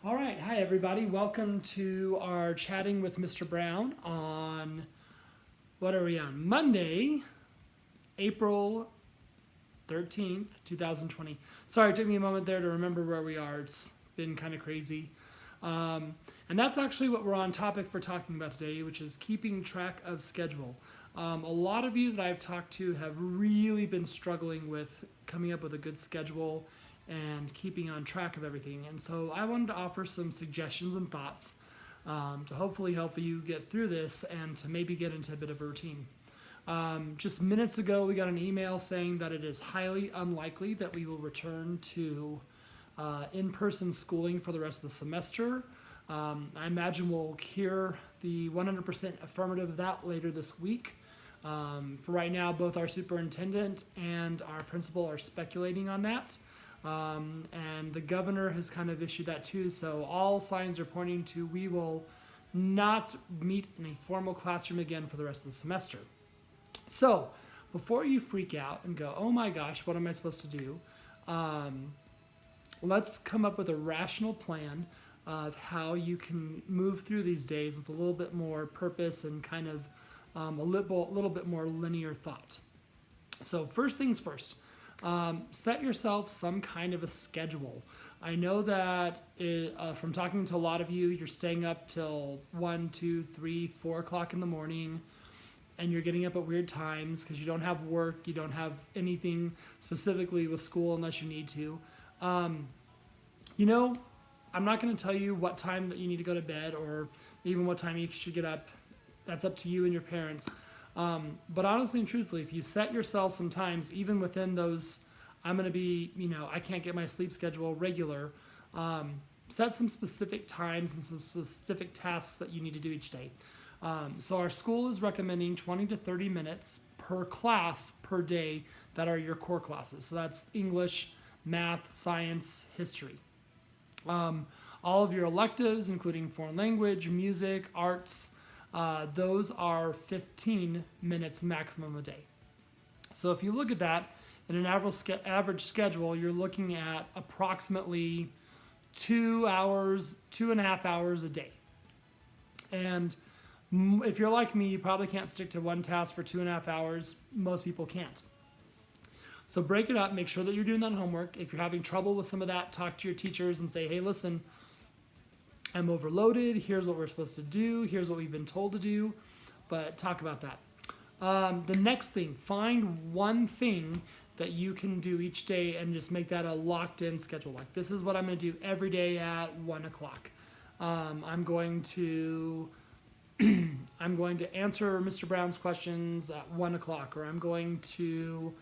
All right, hi everybody. Welcome to our chatting with Mr. Brown on what are we on? Monday, April 13th, 2020. Sorry, it took me a moment there to remember where we are. It's been kind of crazy. And that's actually what we're on topic for talking about today, which is keeping track of schedule. A lot of you that I've talked to have really been struggling with coming up with a good schedule and keeping on track of everything. And so I wanted to offer some suggestions and thoughts to hopefully help you get through this and to maybe get into a bit of a routine. Just minutes ago, we got an email saying that it is highly unlikely that we will return to in-person schooling for the rest of the semester. I imagine we'll hear the 100% affirmative of that later this week. For right now, both our superintendent and our principal are speculating on that. And the governor has kind of issued that too. So all signs are pointing to we will not meet in a formal classroom again for the rest of the semester. So before you freak out and go, oh my gosh, what am I supposed to do? Let's come up with a rational plan of how you can move through these days with a little bit more purpose and kind of a little bit more linear thought. So first things first, set yourself some kind of a schedule. I know that from talking to a lot of you, you're staying up till 1, 2, 3, 4 o'clock in the morning, and you're getting up at weird times because you don't have work, you don't have anything specifically with school unless you need to. I'm not going to tell you what time that you need to go to bed or even what time you should get up. That's up to you and your parents. But honestly and truthfully, if you set yourself some times, even within those, I'm going to be, I can't get my sleep schedule regular, set some specific times and some specific tasks that you need to do each day. So our school is recommending 20 to 30 minutes per class per day that are your core classes. So that's English, math, science, history. All of your electives, including foreign language, music, arts, those are 15 minutes maximum a day. So if you look at that in an average schedule, you're looking at approximately 2.5 hours a day. And if you're like me, you probably can't stick to one task for 2.5 hours. Most people can't. So break it up, make sure that you're doing that homework. If you're having trouble with some of that, talk to your teachers and say, hey, listen, I'm overloaded. Here's what we're supposed to do. Here's what we've been told to do. But talk about that. The next thing, find one thing that you can do each day and just make that a locked in schedule. Like this is what I'm going to do every day at 1 o'clock. I'm going to answer Mr. Brown's questions at 1 o'clock, or I'm going to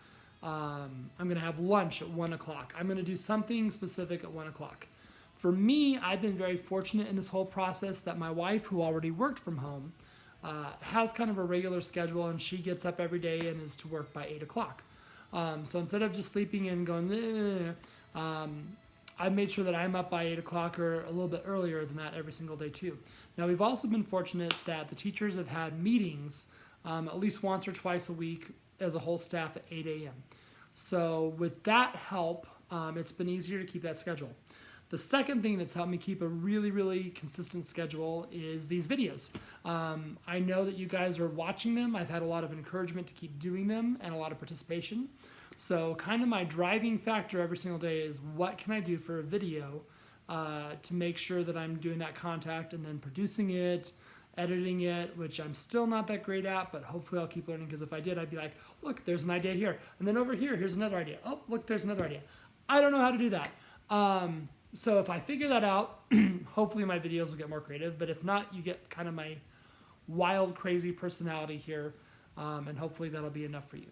have lunch at 1 o'clock. I'm going to do something specific at 1 o'clock. For me, I've been very fortunate in this whole process that my wife, who already worked from home, has kind of a regular schedule, and she gets up every day and is to work by 8 o'clock. So instead of just sleeping in and going, I've made sure that I'm up by 8 o'clock or a little bit earlier than that every single day too. Now, we've also been fortunate that the teachers have had meetings at least once or twice a week as a whole staff at 8 a.m. So with that help, it's been easier to keep that schedule. The second thing that's helped me keep a really, really consistent schedule is these videos. I know that you guys are watching them. I've had a lot of encouragement to keep doing them and a lot of participation. So kind of my driving factor every single day is what can I do for a video to make sure that I'm doing that contact and then producing it, editing it, which I'm still not that great at, but hopefully I'll keep learning, because if I did, I'd be like, look, there's an idea here. And then over here, here's another idea. Oh, look, there's another idea. I don't know how to do that. So if I figure that out, hopefully my videos will get more creative. But if not, you get kind of my wild, crazy personality here, and hopefully that'll be enough for you.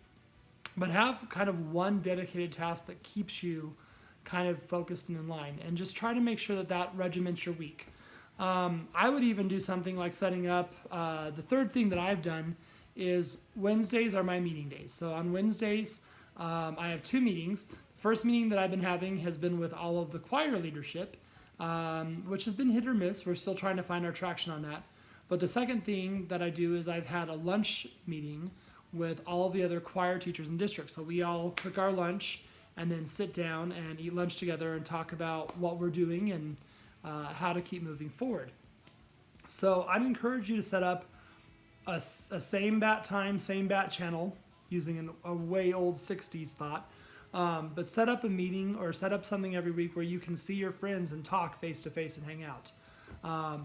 But have kind of one dedicated task that keeps you kind of focused and in line, and just try to make sure that that regiments your week. I would even do something like setting up, the third thing that I've done is Wednesdays are my meeting days. So on Wednesdays, I have 2 meetings. The first meeting that I've been having has been with all of the choir leadership, which has been hit or miss. We're still trying to find our traction on that. But the second thing that I do is I've had a lunch meeting with all of the other choir teachers in the district. So we all cook our lunch and then sit down and eat lunch together and talk about what we're doing and how to keep moving forward. So I'd encourage you to set up a same bat time, same bat channel using a way old 60s thought. But set up a meeting or set up something every week where you can see your friends and talk face to face and hang out.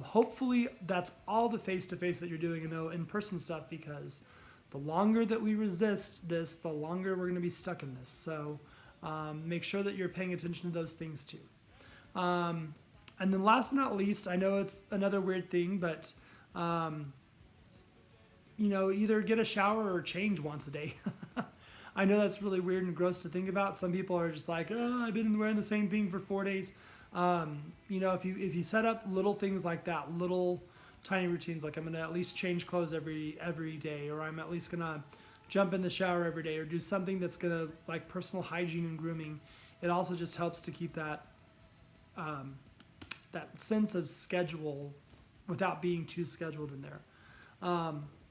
Hopefully that's all the face to face that you're doing and no in-person stuff, because the longer that we resist this, the longer we're going to be stuck in this. So make sure that you're paying attention to those things too. And then last but not least, I know it's another weird thing, but either get a shower or change once a day. I know that's really weird and gross to think about. Some people are just like, oh, I've been wearing the same thing for 4 days. If you set up little things like that, little tiny routines, like I'm gonna at least change clothes every day, or I'm at least gonna jump in the shower every day, or do something that's gonna, like, personal hygiene and grooming. It also just helps to keep that that sense of schedule without being too scheduled in there.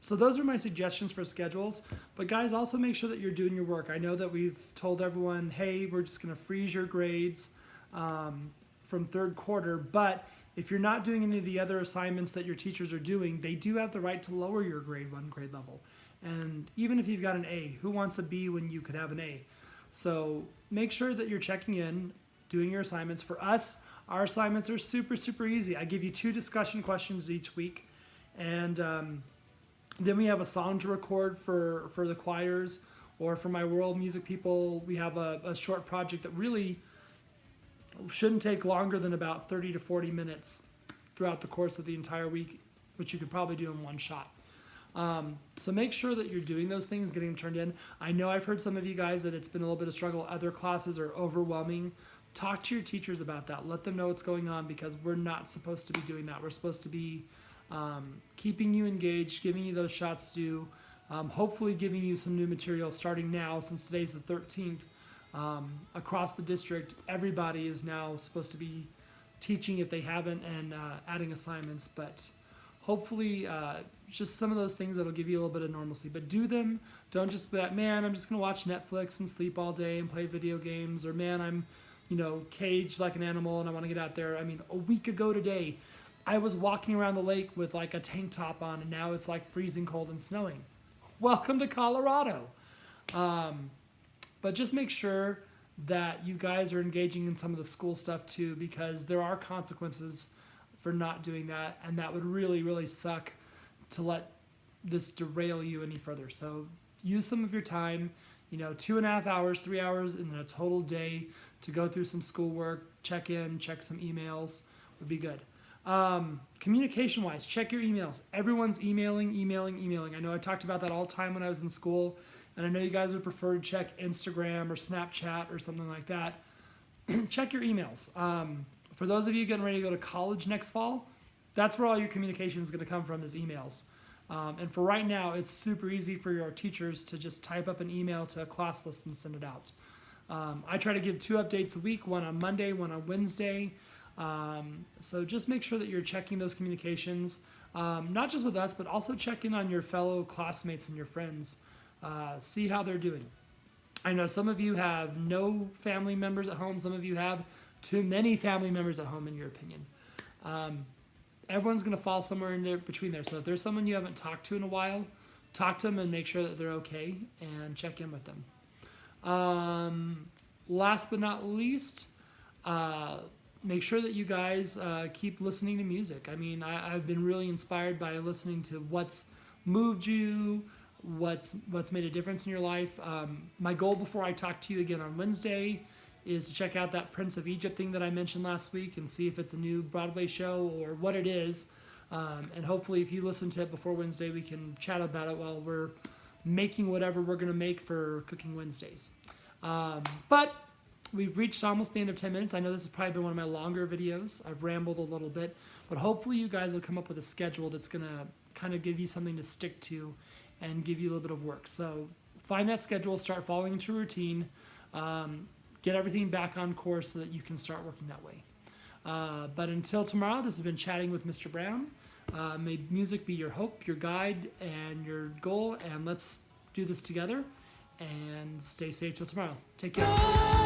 So those are my suggestions for schedules. But guys, also make sure that you're doing your work. I know that we've told everyone, hey, we're just going to freeze your grades from third quarter. But if you're not doing any of the other assignments that your teachers are doing, they do have the right to lower your grade level. And even if you've got an A, who wants a B when you could have an A? So make sure that you're checking in, doing your assignments. For us, our assignments are super, super easy. I give you 2 discussion questions each week. And then we have a song to record for the choirs, or for my world music people, we have a short project that really shouldn't take longer than about 30 to 40 minutes throughout the course of the entire week, which you could probably do in one shot. So make sure that you're doing those things, getting them turned in. I know I've heard some of you guys that it's been a little bit of struggle. Other classes are overwhelming. Talk to your teachers about that. Let them know what's going on, because we're not supposed to be doing that. We're supposed to be keeping you engaged, giving you those shots to do, hopefully giving you some new material starting now, since today's the 13th. Across the district, everybody is now supposed to be teaching if they haven't, and adding assignments, but hopefully just some of those things that'll give you a little bit of normalcy. But do them. Don't just be like, man, I'm just going to watch Netflix and sleep all day and play video games, or man, I'm caged like an animal and I want to get out there. I mean, a week ago today, I was walking around the lake with like a tank top on, and now it's like freezing cold and snowing. Welcome to Colorado. But just make sure that you guys are engaging in some of the school stuff too, because there are consequences for not doing that, and that would really, really suck to let this derail you any further. So use some of your time, 2.5 hours, 3 hours in a total day to go through some schoolwork, check some emails would be good. Communication wise, check your emails. Everyone's emailing. I know I talked about that all the time when I was in school, and I know you guys would prefer to check Instagram or Snapchat or something like that. Check your emails. For those of you getting ready to go to college next fall, that's where all your communication is going to come from, is emails. And for right now, it's super easy for your teachers to just type up an email to a class list and send it out. I try to give 2 updates a week, one on Monday, one on Wednesday. So just make sure that you're checking those communications, not just with us, but also check in on your fellow classmates and your friends. See how they're doing. I know some of you have no family members at home. Some of you have too many family members at home, in your opinion. Everyone's going to fall somewhere in there between there. So if there's someone you haven't talked to in a while, talk to them and make sure that they're okay, and check in with them. Last but not least, make sure that you guys keep listening to music. I mean, I've been really inspired by listening to what's moved you, what's made a difference in your life. My goal before I talk to you again on Wednesday is to check out that Prince of Egypt thing that I mentioned last week and see if it's a new Broadway show or what it is. And hopefully if you listen to it before Wednesday, we can chat about it while we're making whatever we're going to make for Cooking Wednesdays. But we've reached almost the end of 10 minutes. I know this has probably been one of my longer videos. I've rambled a little bit, but hopefully you guys will come up with a schedule that's going to kind of give you something to stick to and give you a little bit of work. So find that schedule, start following into routine, get everything back on course so that you can start working that way. But until tomorrow, this has been Chatting with Mr. Brown. May music be your hope, your guide, and your goal, and let's do this together and stay safe till tomorrow. Take care.